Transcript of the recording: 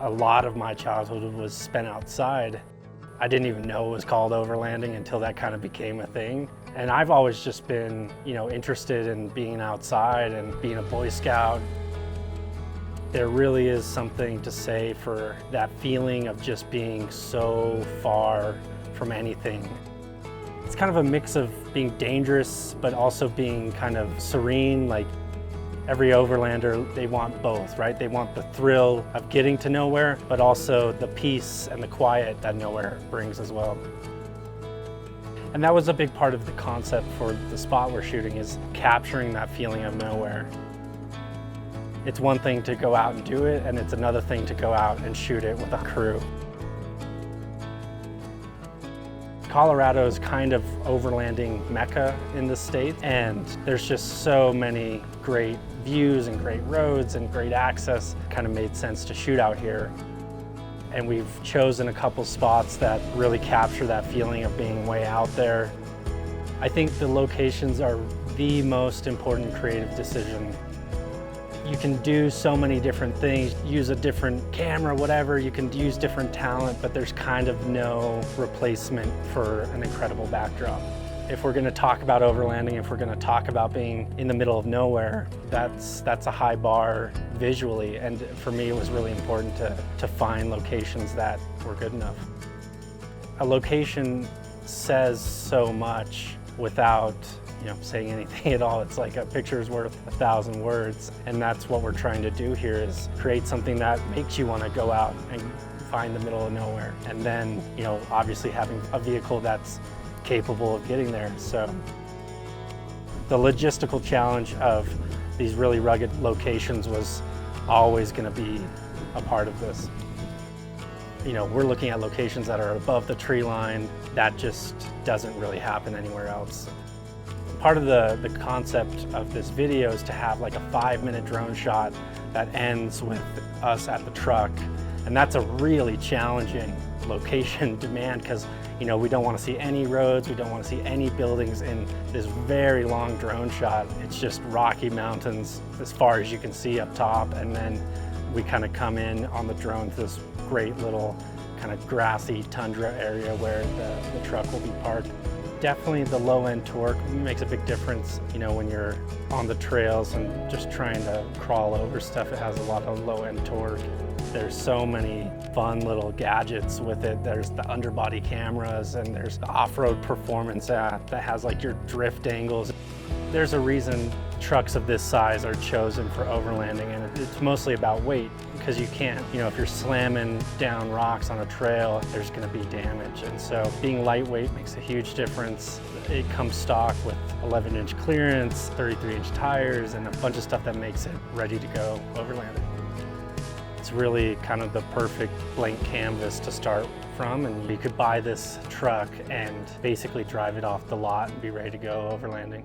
A lot of my childhood was spent outside. I didn't even know it was called overlanding until that kind of became a thing. And I've always just been, interested in being outside and being a Boy Scout. There really is something to say for that feeling of just being so far from anything. It's kind of a mix of being dangerous, but also being kind of serene. Like every overlander, they want both, right? They want the thrill of getting to nowhere, but also the peace and the quiet that nowhere brings as well. And that was a big part of the concept for the spot we're shooting, is capturing that feeling of nowhere. It's one thing to go out and do it, and it's another thing to go out and shoot it with a crew. Colorado is kind of overlanding mecca in the state, and there's just so many great views and great roads and great access. It kind of made sense to shoot out here. And we've chosen a couple spots that really capture that feeling of being way out there. I think the locations are the most important creative decision. You can do so many different things, use a different camera, whatever, you can use different talent, but there's kind of no replacement for an incredible backdrop. If we're gonna talk about overlanding, if we're gonna talk about being in the middle of nowhere, that's a high bar visually, and for me it was really important to find locations that were good enough. A location says so much without saying anything at all. It's like a picture is worth 1,000 words, and that's what we're trying to do here, is create something that makes you want to go out and find the middle of nowhere, and then obviously having a vehicle that's capable of getting there. So the logistical challenge of these really rugged locations was always going to be a part of this. We're looking at locations that are above the tree line. That just doesn't really happen anywhere else. Part of the concept of this video is to have like a 5-minute drone shot that ends with us at the truck. And that's a really challenging location demand, because we don't want to see any roads, we don't want to see any buildings in this very long drone shot. It's just rocky mountains as far as you can see up top, and then we kind of come in on the drone to this great little kind of grassy tundra area where the truck will be parked. Definitely the low-end torque makes a big difference, when you're on the trails and just trying to crawl over stuff. It has a lot of low-end torque. There's so many fun little gadgets with it. There's the underbody cameras, and there's the off-road performance app that has like your drift angles. There's a reason trucks of this size are chosen for overlanding, and it's mostly about weight, because you can't, if you're slamming down rocks on a trail, there's going to be damage. And so being lightweight makes a huge difference. It comes stock with 11-inch clearance, 33-inch tires, and a bunch of stuff that makes it ready to go overlanding. It's really kind of the perfect blank canvas to start from, and you could buy this truck and basically drive it off the lot and be ready to go overlanding.